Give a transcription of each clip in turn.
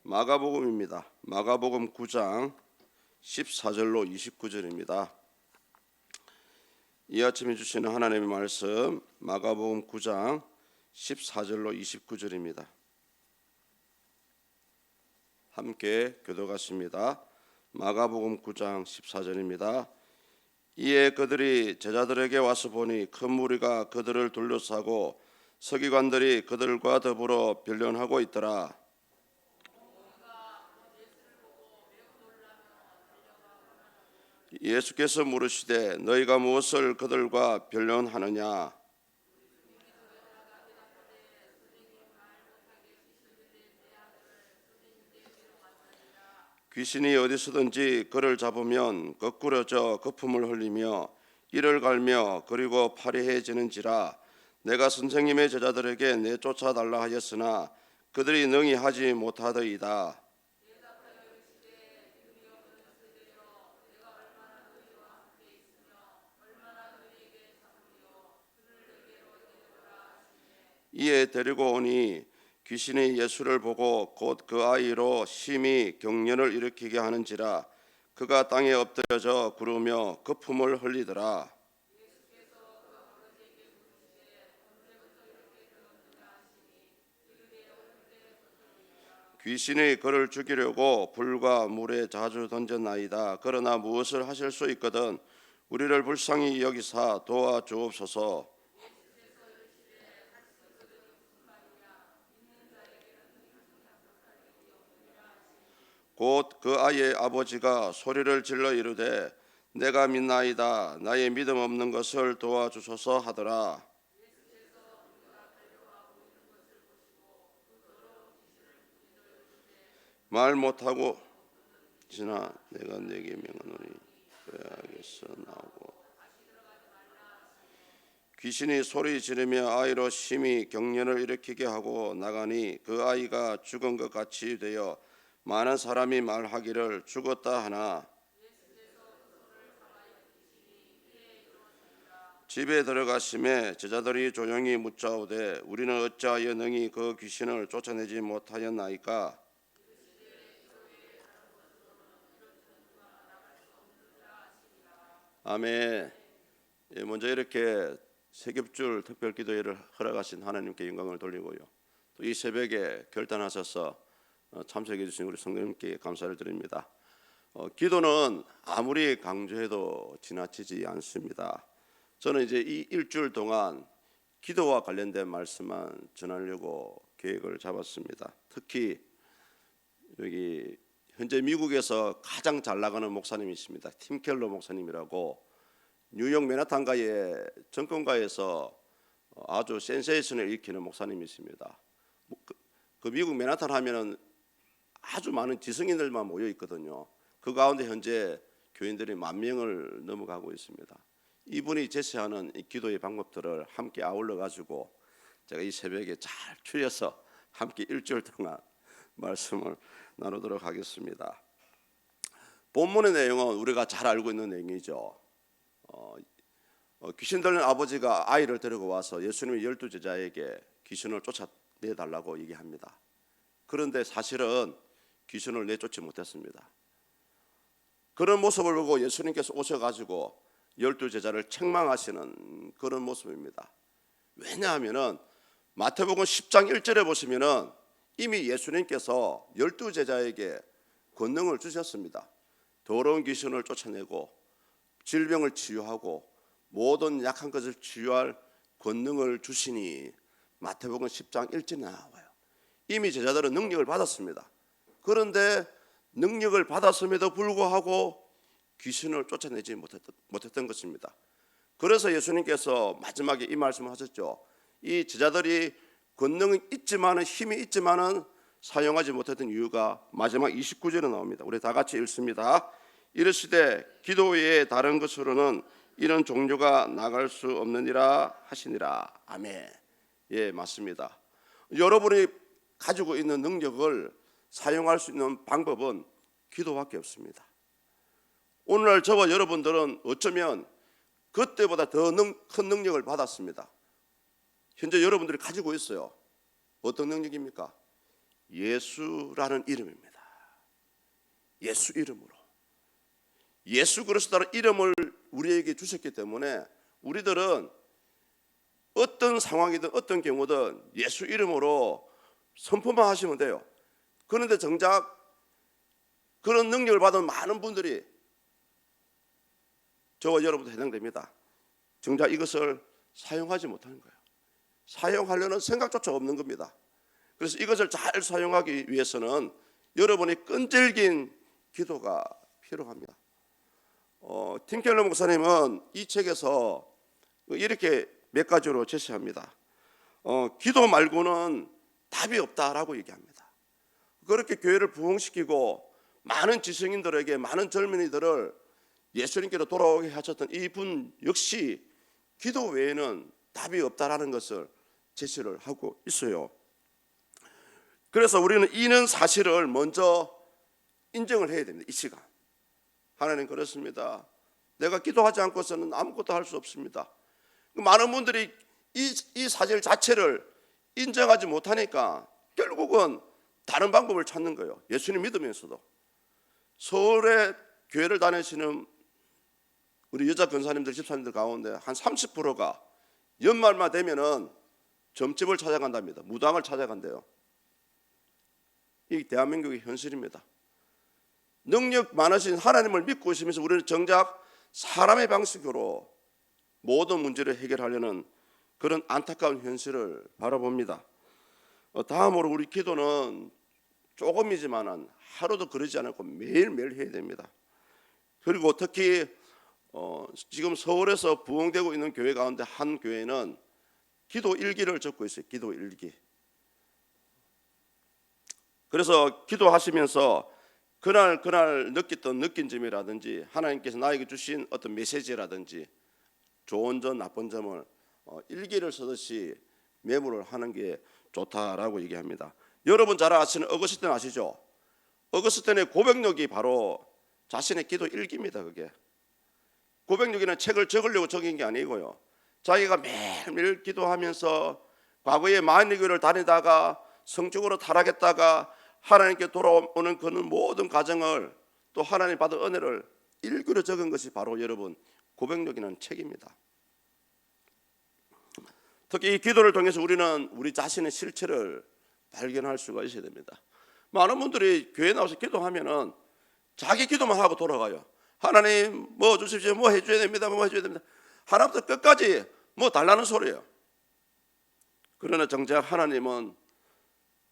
마가복음입니다. 마가복음 9장 14절로 29절입니다. 이 아침에 주시는 하나님의 말씀 마가복음 9장 14절로 29절입니다. 함께 교독하십니다. 마가복음 9장 14절입니다. 이에 그들이 제자들에게 와서 보니 큰 무리가 그들을 둘러싸고 서기관들이 그들과 더불어 변론하고 있더라. 예수께서 물으시되 너희가 무엇을 그들과 변론하느냐? 귀신이 어디서든지 그를 잡으면 거꾸러져 거품을 흘리며 이를 갈며 그리고 파리해지는지라. 내가 선생님의 제자들에게 내쫓아 달라 하였으나 그들이 능히 하지 못하더이다. 이에 데리고 오니 귀신이 예수를 보고 곧 그 아이로 심히 경련을 일으키게 하는지라. 그가 땅에 엎드려져 구르며 거품을 흘리더라. 귀신이 그를 죽이려고 불과 물에 자주 던졌나이다. 그러나 무엇을 하실 수 있거든 우리를 불쌍히 여기사 도와주옵소서. 곧 그 아이의 아버지가 소리를 질러 이르되 내가 믿나이다. 나의 믿음 없는 것을 도와주소서 하더라. 말 못하고 지나 내가 네게 명하노니 죄악에서 나오고. 귀신이 소리 지르며 아이로 심히 경련을 일으키게 하고 나가니 그 아이가 죽은 것 같이 되어 많은 사람이 말하기를 죽었다 하나. 집에 들어가심에 제자들이 조용히 묻자오되 우리는 어찌하여 능히 그 귀신을 쫓아내지 못하였나이까? 아멘. 먼저 이렇게 세겹줄 특별기도회를 허락하신 하나님께 영광을 돌리고요. 또 이 새벽에 결단하셔서 참석해 주신 우리 성도님께 감사를 드립니다. 기도는 아무리 강조해도 지나치지 않습니다. 저는 이제 이 일주일 동안 기도와 관련된 말씀만 전하려고 계획을 잡았습니다. 특히 여기 현재 미국에서 가장 잘 나가는 목사님이 있습니다. 팀 켈러 목사님이라고 뉴욕 맨하탄가의 정권가에서 아주 센세이션을 일으키는 목사님이 있습니다. 그 미국 맨하탄 하면은 아주 많은 지성인들만 모여 있거든요. 그 가운데 현재 교인들이 10,000명을 넘어가고 있습니다. 이분이 제시하는 이 기도의 방법들을 함께 아울러 가지고 제가 이 새벽에 잘 추려서 함께 일주일 동안 말씀을 나누도록 하겠습니다. 본문의 내용은 우리가 잘 알고 있는 내용이죠. 귀신 들린 아버지가 아이를 데리고 와서 예수님의 12제자에게 귀신을 쫓아내달라고 얘기합니다. 그런데 사실은 귀신을 내쫓지 못했습니다. 그런 모습을 보고 예수님께서 오셔가지고 12제자를 책망하시는 그런 모습입니다. 왜냐하면 마태복음 10장 1절에 보시면 이미 예수님께서 12제자에게 권능을 주셨습니다. 더러운 귀신을 쫓아내고 질병을 치유하고 모든 약한 것을 치유할 권능을 주시니 마태복음 10장 1절에 나와요. 이미 제자들은 능력을 받았습니다. 그런데 능력을 받았음에도 불구하고 귀신을 쫓아내지 못했던 것입니다. 그래서 예수님께서 마지막에 이 말씀을 하셨죠. 이 제자들이 권능이 있지만은 힘이 있지만은 사용하지 못했던 이유가 마지막 29절에 나옵니다. 우리 다 같이 읽습니다. 이르시되 기도 외에 다른 것으로는 이런 종류가 나갈 수 없느니라 하시니라. 아멘. 예, 맞습니다. 여러분이 가지고 있는 능력을 사용할 수 있는 방법은 기도밖에 없습니다. 오늘날 저와 여러분들은 어쩌면 그때보다 더 큰 능력을 받았습니다. 현재 여러분들이 가지고 있어요. 어떤 능력입니까? 예수라는 이름입니다. 예수 이름으로. 예수 그리스도라는 이름을 우리에게 주셨기 때문에 우리들은 어떤 상황이든 어떤 경우든 예수 이름으로 선포만 하시면 돼요. 그런데 정작 그런 능력을 받은 많은 분들이 저와 여러분도 해당됩니다. 정작 이것을 사용하지 못하는 거예요. 사용하려는 생각조차 없는 겁니다. 그래서 이것을 잘 사용하기 위해서는 여러분의 끈질긴 기도가 필요합니다. 팀 켈러 목사님은 이 책에서 이렇게 몇 가지로 제시합니다. 기도 말고는 답이 없다라고 얘기합니다. 그렇게 교회를 부흥시키고 많은 지성인들에게, 많은 젊은이들을 예수님께로 돌아오게 하셨던 이분 역시 기도 외에는 답이 없다라는 것을 제시를 하고 있어요. 그래서 우리는 이는 사실을 먼저 인정을 해야 됩니다. 이 시간 하나님 그렇습니다. 내가 기도하지 않고서는 아무것도 할 수 없습니다. 많은 분들이 이 사실 자체를 인정하지 못하니까 결국은 다른 방법을 찾는 거예요. 예수님 믿으면서도. 서울에 교회를 다니시는 우리 여자 권사님들, 집사님들 가운데 한 30%가 연말만 되면은 점집을 찾아간답니다. 무당을 찾아간대요. 이 대한민국의 현실입니다. 능력 많으신 하나님을 믿고 있으면서 우리는 정작 사람의 방식으로 모든 문제를 해결하려는 그런 안타까운 현실을 바라봅니다. 다음으로 우리 기도는 조금이지만 하루도 그러지 않고 매일매일 해야 됩니다. 그리고 특히 지금 서울에서 부흥되고 있는 교회 가운데 한 교회는 기도 일기를 적고 있어요. 기도 일기. 그래서 기도하시면서 그날 느꼈던 느낀 점이라든지 하나님께서 나에게 주신 어떤 메시지라든지 좋은 점 나쁜 점을 일기를 쓰듯이 메모를 하는 게 좋다라고 얘기합니다. 여러분 잘 아시는 어거스틴 아시죠? 어거스틴의 고백록이 바로 자신의 기도 일기입니다. 그게 고백록에는 책을 적으려고 적인 게 아니고요, 자기가 매일매일 기도하면서 과거에 마흔교회를 다니다가 성적으로 타락했다가 하나님께 돌아오는 그는 모든 과정을 또 하나님 받은 은혜를 일기로 적은 것이 바로 여러분 고백록이라는 책입니다. 특히 이 기도를 통해서 우리는 우리 자신의 실체를 발견할 수가 있어야 됩니다. 많은 분들이 교회 나와서 기도하면은 자기 기도만 하고 돌아가요. 하나님 뭐 주십시오, 뭐 해줘야 됩니다, 뭐 해줘야 됩니다. 하나부터 끝까지 뭐 달라는 소리예요. 그러나 정작 하나님은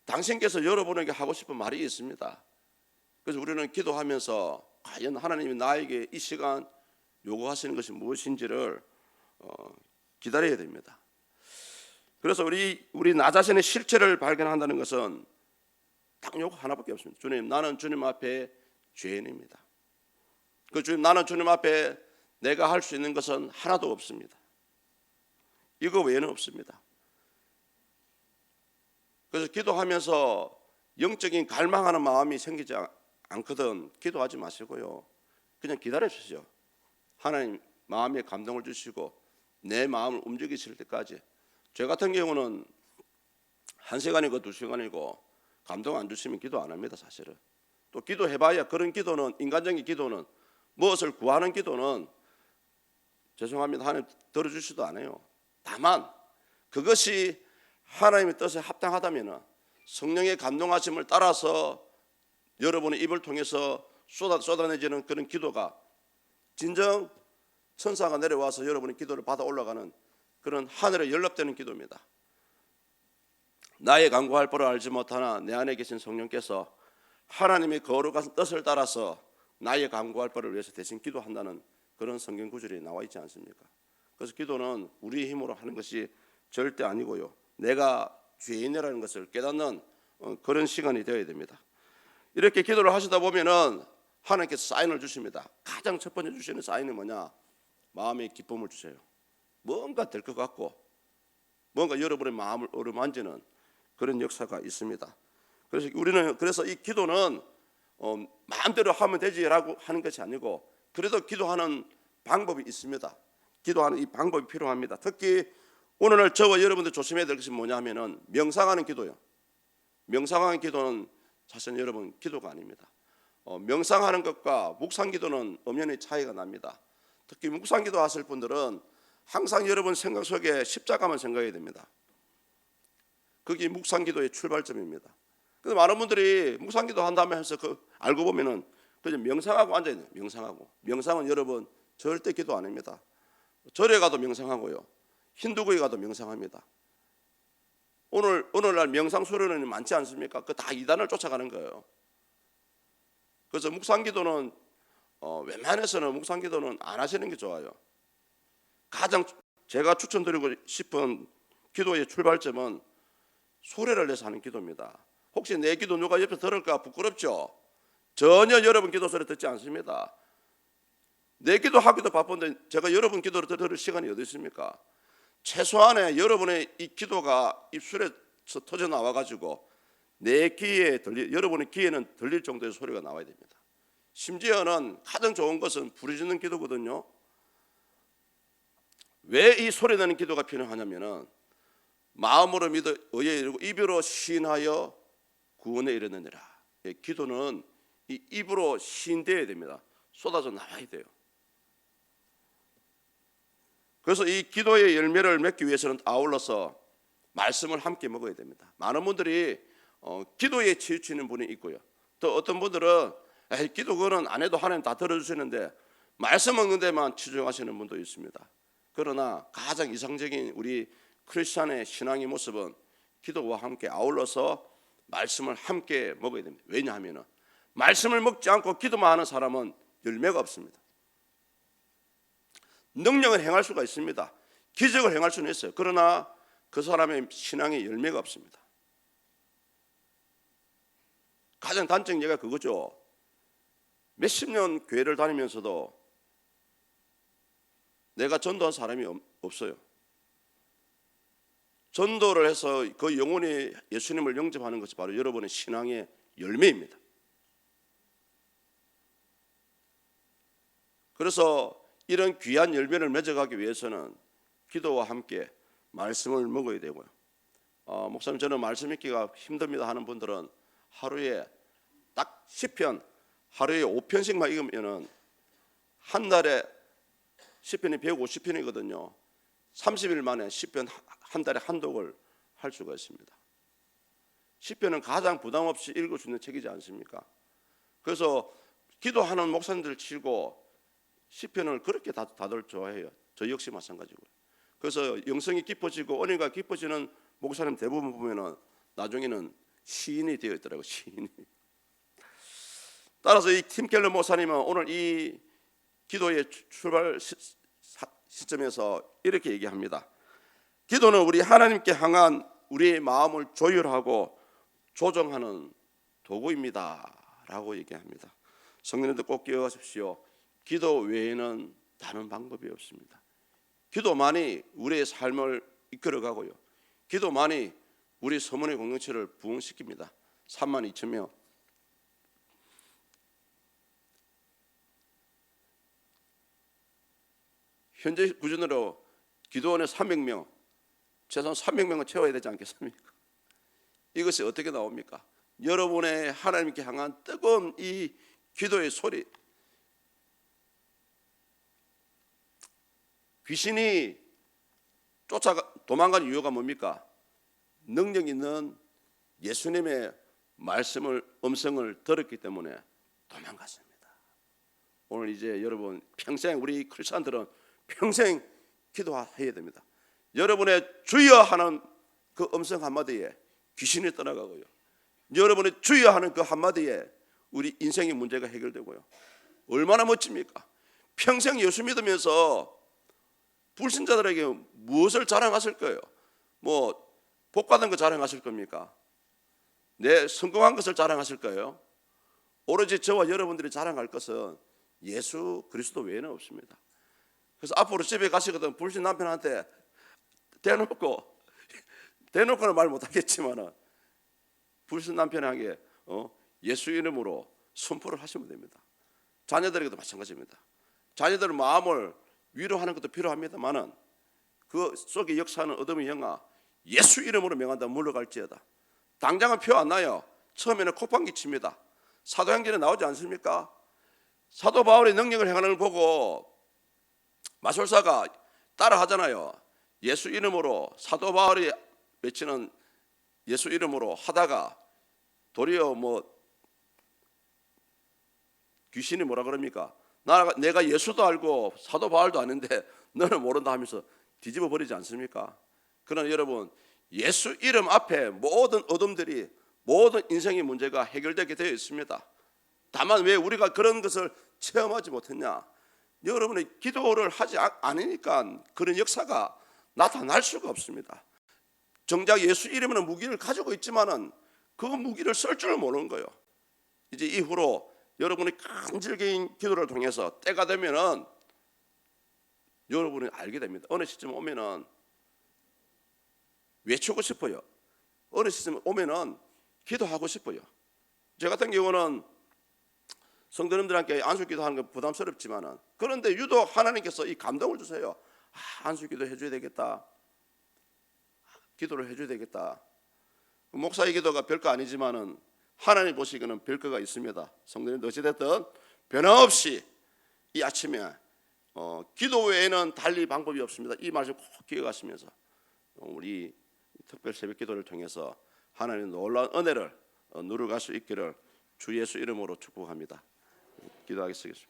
당신께서 여러분에게 하고 싶은 말이 있습니다. 그래서 우리는 기도하면서 과연 하나님이 나에게 이 시간 요구하시는 것이 무엇인지를 기다려야 됩니다. 그래서 우리 나 자신의 실체를 발견한다는 것은 딱 요거 하나밖에 없습니다. 주님, 나는 주님 앞에 죄인입니다. 그 주님, 나는 주님 앞에 내가 할 수 있는 것은 하나도 없습니다. 이거 외에는 없습니다. 그래서 기도하면서 영적인 갈망하는 마음이 생기지 않거든 기도하지 마시고요, 그냥 기다려 주시죠. 하나님 마음에 감동을 주시고 내 마음을 움직이실 때까지. 저 같은 경우는 1시간이고 2시간이고 감동 안 주시면 기도 안 합니다. 사실은 또 기도해봐야 그런 기도는, 인간적인 기도는, 무엇을 구하는 기도는 죄송합니다, 하나님 들어주시도 않아요. 다만 그것이 하나님의 뜻에 합당하다면 성령의 감동하심을 따라서 여러분의 입을 통해서 쏟아내지는 그런 기도가 진정 천사가 내려와서 여러분의 기도를 받아 올라가는 그런 하늘에 연락되는 기도입니다. 나의 간구할 바를 알지 못하나 내 안에 계신 성령께서 하나님의 거룩한 뜻을 따라서 나의 간구할 바를 위해서 대신 기도한다는 그런 성경 구절이 나와 있지 않습니까? 그래서 기도는 우리의 힘으로 하는 것이 절대 아니고요, 내가 죄인이라는 것을 깨닫는 그런 시간이 되어야 됩니다. 이렇게 기도를 하시다 보면은 하나님께서 사인을 주십니다. 가장 첫 번째 주시는 사인이 뭐냐? 마음의 기쁨을 주세요. 뭔가 될 것 같고 뭔가 여러분의 마음을 어루만지는 그런 역사가 있습니다. 그래서 이 기도는 마음대로 하면 되지라고 하는 것이 아니고 그래도 기도하는 방법이 있습니다. 기도하는 이 방법이 필요합니다. 특히 오늘 저와 여러분들 조심해야 될 것이 뭐냐 하면은 명상하는 기도요. 명상하는 기도는 사실 여러분 기도가 아닙니다. 명상하는 것과 묵상기도는 엄연히 차이가 납니다. 특히 묵상기도 하실 분들은 항상 여러분 생각 속에 십자가만 생각해야 됩니다. 그게 묵상기도의 출발점입니다. 근데 많은 분들이 묵상기도 한다며 해서 알고 보면은 그냥 명상하고 앉아있네요. 명상은 여러분 절대 기도 아닙니다. 절에 가도 명상하고요, 힌두교에 가도 명상합니다. 오늘날 명상 수련원이 많지 않습니까? 그 다 이단을 쫓아가는 거예요. 그래서 묵상기도는 웬만해서는 묵상기도는 안 하시는 게 좋아요. 가장 제가 추천드리고 싶은 기도의 출발점은 소리를 내서 하는 기도입니다. 혹시 내 기도 누가 옆에 들을까 부끄럽죠? 전혀 여러분 기도 소리 듣지 않습니다. 내 기도하기도 바쁜데 제가 여러분 기도를 들을 시간이 어디 있습니까? 최소한의 여러분의 이 기도가 입술에서 터져 나와가지고 내 귀에 여러분의 귀에는 들릴 정도의 소리가 나와야 됩니다. 심지어는 가장 좋은 것은 부르짖는 기도거든요. 왜 이 소리 내는 기도가 필요하냐면은 마음으로 믿어 의에 이르고 입으로 시인하여 구원에 이르느니라. 기도는 이 입으로 시인되어야 됩니다. 쏟아져 나와야 돼요. 그래서 이 기도의 열매를 맺기 위해서는 아울러서 말씀을 함께 먹어야 됩니다. 많은 분들이 기도에 치우치는 분이 있고요, 또 어떤 분들은 기도 그거는 안 해도 하나님 다 들어주시는데 말씀 먹는 데만 치중하시는 분도 있습니다. 그러나 가장 이상적인 우리 크리스찬의 신앙의 모습은 기도와 함께 아울러서 말씀을 함께 먹어야 됩니다. 왜냐하면 말씀을 먹지 않고 기도만 하는 사람은 열매가 없습니다. 능력을 행할 수가 있습니다. 기적을 행할 수는 있어요. 그러나 그 사람의 신앙에 열매가 없습니다. 가장 단적인 예가 그거죠. 몇십 년 교회를 다니면서도 내가 전도한 사람이 없어요. 전도를 해서 그 영혼이 예수님을 영접하는 것이 바로 여러분의 신앙의 열매입니다. 그래서 이런 귀한 열매를 맺어가기 위해서는 기도와 함께 말씀을 먹어야 되고요. 목사님 저는 말씀 읽기가 힘듭니다 하는 분들은 하루에 딱 10편, 하루에 5편씩만 읽으면은 한 달에 10편이 150편이거든요. 30일 만에 10편 한 달에 한 독을 할 수가 있습니다. 10편은 가장 부담 없이 읽을 수 있는 책이지 않습니까? 그래서 기도하는 목사님들 치고 10편을 그렇게 다들 좋아해요. 저 역시 마찬가지고요. 그래서 영성이 깊어지고 은혜가 깊어지는 목사님 대부분 보면은 나중에는 시인이 되어 있더라고요. 시인이. 따라서 이 팀 켈러 목사님은 오늘 이 기도의 출발 시점에서 이렇게 얘기합니다. 기도는 우리 하나님께 향한 우리의 마음을 조율하고 조정하는 도구입니다 라고 얘기합니다. 성도님들 꼭 기억하십시오. 기도 외에는 다른 방법이 없습니다. 기도만이 우리의 삶을 이끌어가고요, 기도만이 우리 서문의 공동체를 부흥시킵니다. 32,000명, 현재 기준으로 기도원에 300명, 최소한 300명은 채워야 되지 않겠습니까? 이것이 어떻게 나옵니까? 여러분의 하나님께 향한 뜨거운 이 기도의 소리. 귀신이 도망간 이유가 뭡니까? 능력 있는 예수님의 말씀을, 음성을 들었기 때문에 도망갔습니다. 오늘 이제 여러분 평생, 우리 크리스찬들은 평생 기도해야 됩니다. 여러분의 주여 하는 그 음성 한마디에 귀신이 떠나가고요, 여러분의 주여 하는 그 한마디에 우리 인생의 문제가 해결되고요. 얼마나 멋집니까? 평생 예수 믿으면서 불신자들에게 무엇을 자랑하실 거예요? 뭐 복받은 거 자랑하실 겁니까? 내 성공한 것을 자랑하실 거예요? 오로지 저와 여러분들이 자랑할 것은 예수 그리스도 외에는 없습니다. 그래서 앞으로 집에 가시거든 불신 남편한테 대놓고는 말 못하겠지만 불신 남편에게 예수 이름으로 선포를 하시면 됩니다. 자녀들에게도 마찬가지입니다. 자녀들 마음을 위로하는 것도 필요합니다만은 그 속에 역사하는 어둠의 영아 예수 이름으로 명한다 물러갈지어다. 당장은 표 안 나요. 처음에는 콧방귀 칩니다. 사도행전에 나오지 않습니까? 사도 바울의 능력을 행하는 걸 보고 마술사가 따라 하잖아요. 예수 이름으로, 사도 바울이 외치는 예수 이름으로 하다가 도리어 귀신이 뭐라 그럽니까? 내가 예수도 알고 사도 바울도 아는데 너는 모른다 하면서 뒤집어 버리지 않습니까? 그러나 여러분, 예수 이름 앞에 모든 어둠들이, 모든 인생의 문제가 해결되게 되어 있습니다. 다만 왜 우리가 그런 것을 체험하지 못했냐? 여러분의 기도를 하지 않으니까 그런 역사가 나타날 수가 없습니다. 정작 예수 이름으로 무기를 가지고 있지만은 그 무기를 쓸 줄 모르는 거예요. 이제 이후로 여러분이 간절긴 기도를 통해서 때가 되면은 여러분이 알게 됩니다. 어느 시점 오면은 외치고 싶어요. 어느 시점 오면은 기도하고 싶어요. 저 같은 경우는 성도님들한테 안수기도 하는 건 부담스럽지만은, 그런데 유독 하나님께서 이 감동을 주세요. 안수기도 해줘야 되겠다. 기도를 해줘야 되겠다. 목사의 기도가 별거 아니지만은 하나님 보시기에는 별거가 있습니다. 성도님도 어찌됐든 변함없이 이 아침에 기도 외에는 달리 방법이 없습니다. 이 말씀 꼭 기억하시면서 우리 특별 새벽 기도를 통해서 하나님의 놀라운 은혜를 누려갈 수 있기를 주 예수 이름으로 축복합니다. 기도하겠습니다.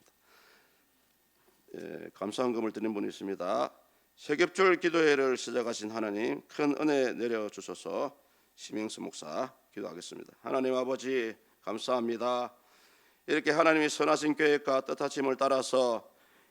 감사한 금을 드리는 분이 있습니다. 세겹절 기도회를 시작하신 하나님, 큰 은혜 내려주셔서 심영수 목사 기도하겠습니다. 하나님 아버지 감사합니다. 이렇게 하나님이 선하신 계획과 뜻하심을 따라서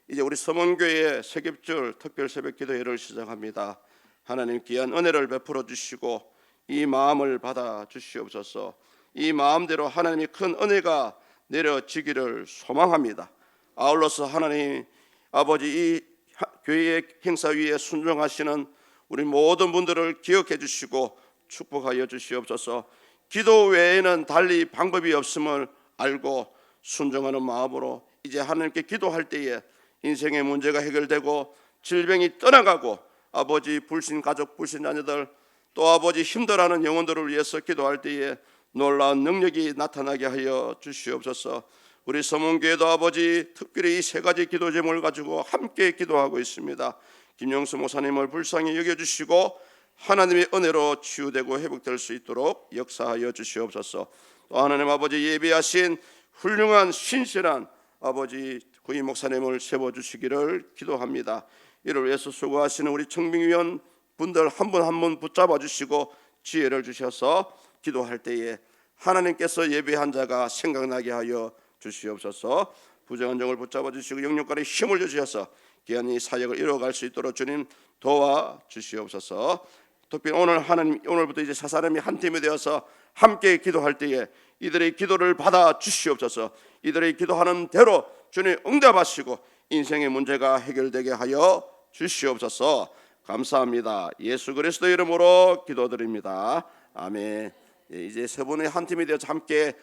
이제 우리 서문교회 세겹절 특별 새벽 기도회를 시작합니다. 하나님 귀한 은혜를 베풀어 주시고 이 마음을 받아 주시옵소서. 이 마음대로 하나님이 큰 은혜가 내려지기를 소망합니다. 아울러서 하나님 아버지 이 교회의 행사 위에 순종하시는 우리 모든 분들을 기억해 주시고 축복하여 주시옵소서. 기도 외에는 달리 방법이 없음을 알고 순종하는 마음으로 이제 하나님께 기도할 때에 인생의 문제가 해결되고 질병이 떠나가고 아버지 불신 가족, 불신 자녀들, 또 아버지 힘들어하는 영혼들을 위해서 기도할 때에 놀라운 능력이 나타나게 하여 주시옵소서. 우리 서문교회도 아버지 특별히 이 세 가지 기도 제목을 가지고 함께 기도하고 있습니다. 김영수 목사님을 불쌍히 여겨주시고 하나님의 은혜로 치유되고 회복될 수 있도록 역사하여 주시옵소서. 또 하나님 아버지 예비하신 훌륭한 신실한 아버지 구임 목사님을 세워주시기를 기도합니다. 이를 위해서 수고하시는 우리 청빙위원 분들 한 분 한 분 붙잡아 주시고 지혜를 주셔서 기도할 때에 하나님께서 예비한 자가 생각나게 하여 주시옵소서. 부정한 종을 붙잡아 주시고 영육간에 힘을 주셔서 귀한 이 사역을 이뤄갈 수 있도록 주님 도와 주시옵소서. 특히 오늘 하나님, 오늘부터 이제 세 사람이 한 팀이 되어서 함께 기도할 때에 이들의 기도를 받아 주시옵소서. 이들의 기도하는 대로 주님 응답하시고 인생의 문제가 해결되게 하여 주시옵소서. 감사합니다. 예수 그리스도 이름으로 기도드립니다. 아멘. 이제 세 분의 한 팀이 되어서 함께